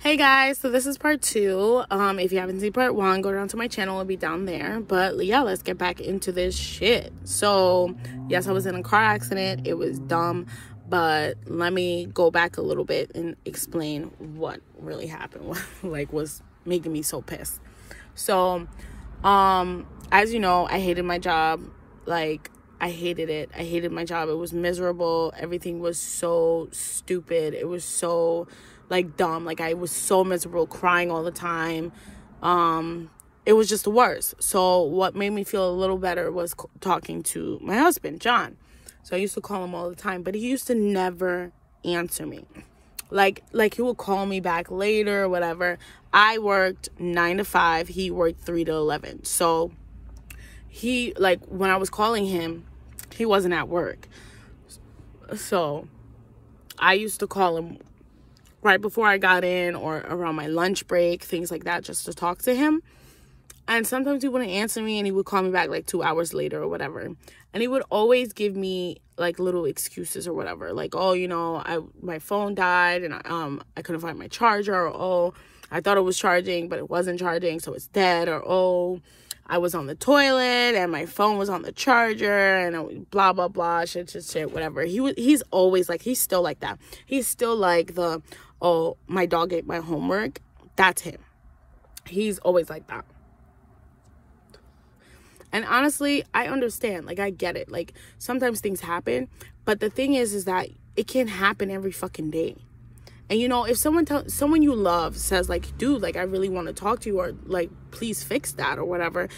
Hey guys, so this is part 2. If you haven't seen part 1, go down to my channel, it'll be down there. But yeah, let's get back into this shit. So yes, I was in a car accident. It was dumb, but let me go back a little bit and explain what really happened. What was making me so pissed. So as you know, I hated my job. I hated it. I hated my job. It was miserable. Everything was so stupid. It was so dumb. I was so miserable, crying all the time. It was just the worst. So what made me feel a little better was talking to my husband, John. So I used to call him all the time, but he used to never answer me. Like he would call me back later or whatever. I worked 9 to 5. He worked 3 to 11. So he, when I was calling him, he wasn't at work. So I used to call him right before I got in or around my lunch break, things like that, just to talk to him. And sometimes he wouldn't answer me, and he would call me back 2 hours later or whatever. And he would always give me little excuses or whatever, my phone died and I couldn't find my charger, or I thought it was charging but it wasn't charging, so it's dead, or I was on the toilet and my phone was on the charger, and blah blah blah, shit, whatever. He's always he's still like that. He's still my dog ate my homework. That's him. He's always like that. And honestly, I understand. I get it. Sometimes things happen, but the thing is that it can't happen every fucking day. And if someone you love says dude, I really want to talk to you, or please fix that or whatever,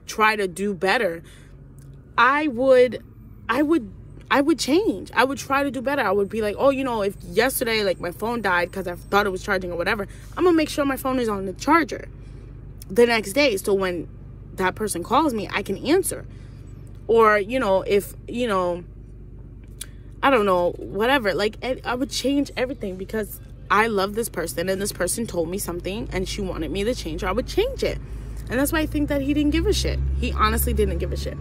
try to do better, I would change. I would try to do better. I would be if yesterday my phone died because I thought it was charging or whatever, I'm gonna make sure my phone is on the charger the next day, so when that person calls me, I can answer. Or if I don't know, whatever. I would change everything because I love this person, and this person told me something and she wanted me to change, or I would change it. And that's why I think that he didn't give a shit. He honestly didn't give a shit.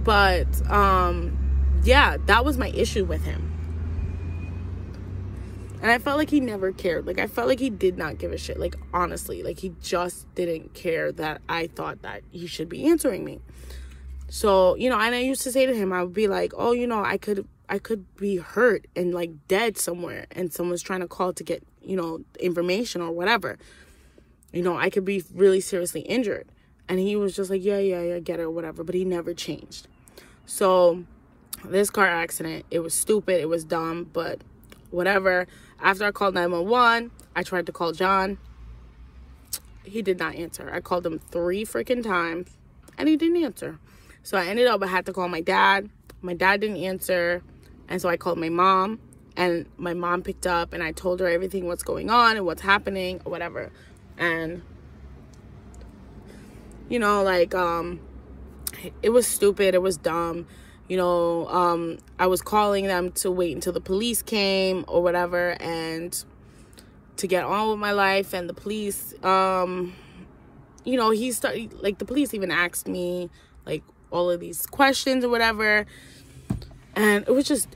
But yeah, that was my issue with him. And I felt like he never cared. I felt like he did not give a shit. Honestly, he just didn't care that I thought that he should be answering me. So, and I used to say to him, I would be I could be hurt and dead somewhere, and someone's trying to call to get, information or whatever. I could be really seriously injured. And he was just yeah, get it or whatever. But he never changed. So this car accident, it was stupid. It was dumb, but whatever. After I called 911, I tried to call John. He did not answer. I called him 3 freaking times, and he didn't answer. So I had to call my dad. My dad didn't answer. And so I called my mom, and my mom picked up, and I told her everything, what's going on and what's happening or whatever. And, it was stupid. It was dumb. I was calling them to wait until the police came or whatever, and to get on with my life. And the police, he started, the police even asked me, all of these questions or whatever. And it was just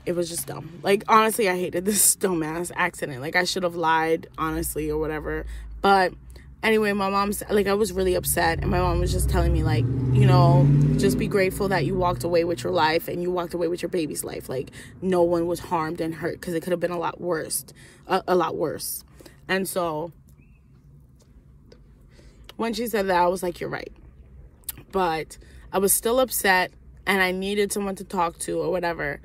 dumb. Honestly, I hated this dumbass accident. I should have lied, honestly, or whatever. But anyway, my mom, I was really upset. And my mom was just telling me, just be grateful that you walked away with your life, and you walked away with your baby's life. No one was harmed and hurt, because it could have been a lot worse. A lot worse. And so when she said that, I was you're right. But I was still upset, and I needed someone to talk to or whatever.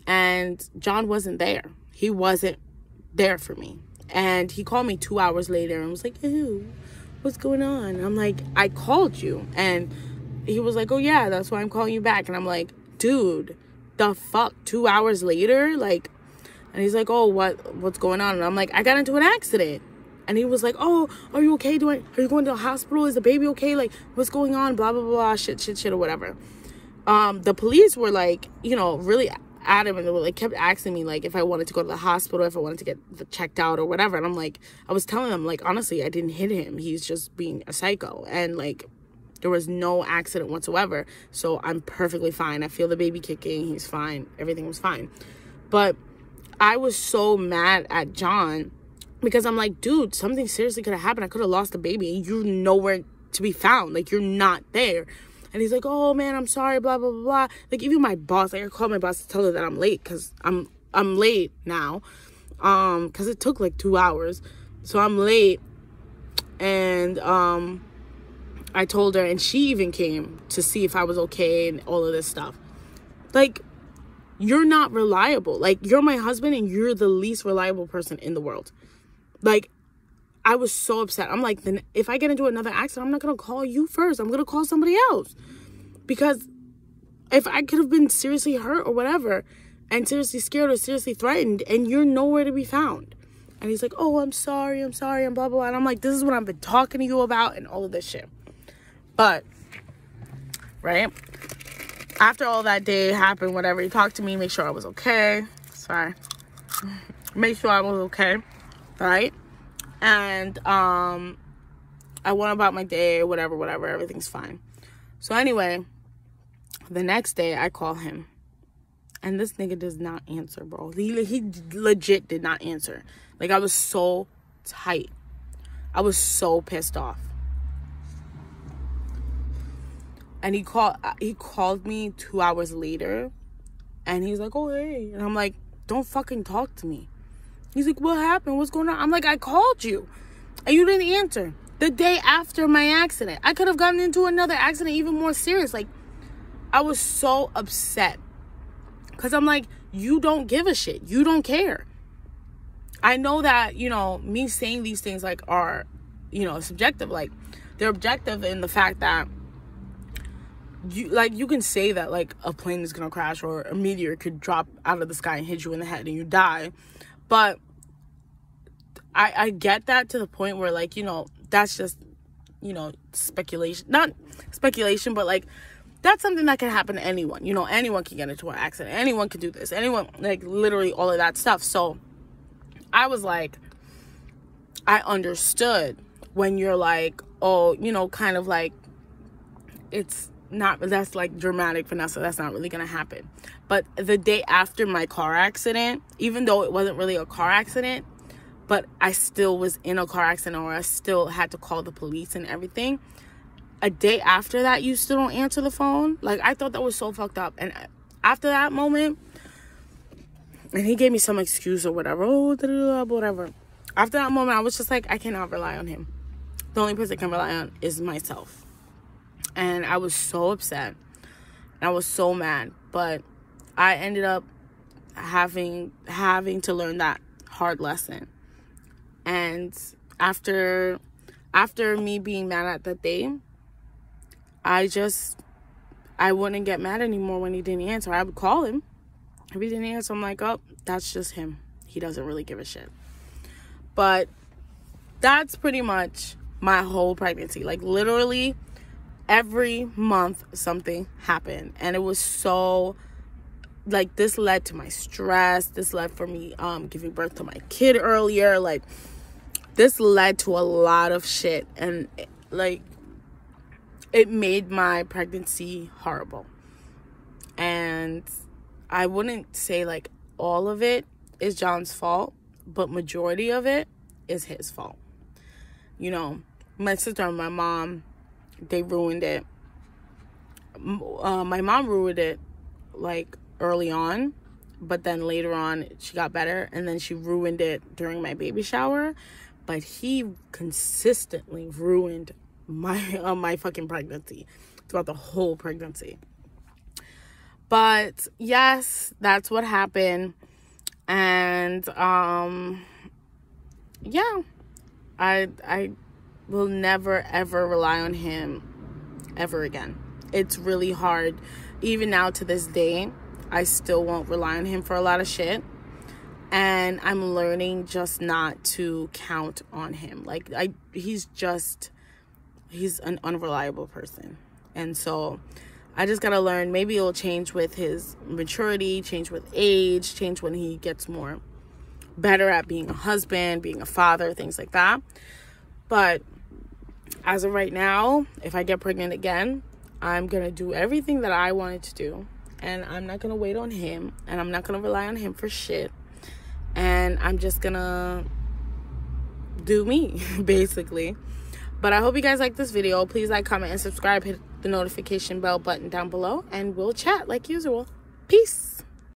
And John wasn't there. He wasn't there for me. And he called me 2 hours later and was ew, what's going on? I'm I called you. And he was oh yeah, that's why I'm calling you back. And I'm dude, the fuck, 2 hours later? And he's oh, what's going on? And I'm I got into an accident. And he was oh, are you okay? Are you going to the hospital? Is the baby okay? What's going on? Blah, blah, blah, shit, or whatever. The police were really adamant. They were kept asking me if I wanted to go to the hospital, if I wanted to get checked out or whatever. And I'm I was telling them honestly, I didn't hit him. He's just being a psycho. And there was no accident whatsoever. So I'm perfectly fine. I feel the baby kicking. He's fine. Everything was fine. But I was so mad at John Because I'm like, dude, something seriously could have happened. I could have lost a baby and you're nowhere to be found. Like, you're not there. And he's like, oh, man, I'm sorry, blah, blah, blah, blah. Like, even my boss, like, I called my boss to tell her that I'm late because I'm late now. Because it took, like, 2 hours. So I'm late. And I told her, and she even came to see if I was okay and all of this stuff. Like, you're not reliable. Like, you're my husband and you're the least reliable person in the world. Like, I was so upset. I'm like, then if I get into another accident, I'm not going to call you first. I'm going to call somebody else. Because if I could have been seriously hurt or whatever, and seriously scared or seriously threatened, and you're nowhere to be found. And he's like, oh, I'm sorry, and blah, blah, blah. And I'm like, this is what I've been talking to you about and all of this shit. But, right? After all that day happened, whatever, he talked to me, make sure I was okay. Sorry. Make sure I was okay. Right? And I went about my day, whatever, everything's fine. So anyway, the next day I call him, and this nigga does not answer, bro. He legit did not answer. Like, I was so tight. I was so pissed off. And he called me 2 hours later, and he's like, oh, hey. And I'm like, don't fucking talk to me. He's like, what happened? What's going on? I'm like, I called you, and you didn't answer. The day after my accident. I could have gotten into another accident even more serious. Like, I was so upset. Because I'm like, you don't give a shit. You don't care. I know that, you know, me saying these things, like, are, you know, subjective. Like, they're objective in the fact that you can say that, like, a plane is going to crash or a meteor could drop out of the sky and hit you in the head and you die. But I get that to the point where, like, you know, that's just, you know, speculation. Not speculation, but, like, that's something that can happen to anyone. You know, anyone can get into an accident. Anyone can do this. Anyone, like, literally all of that stuff. So I was like, I understood when you're like, oh, you know, kind of like, it's not, that's like dramatic, Vanessa. That's not really going to happen. But the day after my car accident, even though it wasn't really a car accident, but I still was in a car accident, or I still had to call the police and everything. A day after that, you still don't answer the phone? Like, I thought that was so fucked up. And after that moment, and he gave me some excuse or whatever. Oh, whatever. After that moment, I was just like, I cannot rely on him. The only person I can rely on is myself. And I was so upset. And I was so mad. But I ended up having to learn that hard lesson. And after me being mad at that day, I wouldn't get mad anymore when he didn't answer. I would call him. If he didn't answer, I'm like, oh, that's just him. He doesn't really give a shit. But that's pretty much my whole pregnancy. Like, literally every month something happened. And it was so, like, this led to my stress. This led for me giving birth to my kid earlier. Like, this led to a lot of shit. And, like, it made my pregnancy horrible. And I wouldn't say, like, all of it is John's fault, but majority of it is his fault. You know, my sister and my mom, they ruined it. My mom ruined it, like, early on, but then later on she got better, and then she ruined it during my baby shower. But he consistently ruined my fucking pregnancy throughout the whole pregnancy. But yes, that's what happened. And yeah, I will never ever rely on him ever again. It's really hard. Even now to this day, I still won't rely on him for a lot of shit. And I'm learning just not to count on him. Like, he's an unreliable person. And so I just gotta learn. Maybe it'll change with his maturity, change with age, change when he gets more better at being a husband, being a father, things like that. But as of right now, if I get pregnant again, I'm gonna do everything that I wanted to do. And I'm not gonna wait on him. And I'm not gonna rely on him for shit. And I'm just gonna do me, basically. But I hope you guys like this video. Please like, comment, and subscribe. Hit the notification bell button down below, and we'll chat like usual. Peace.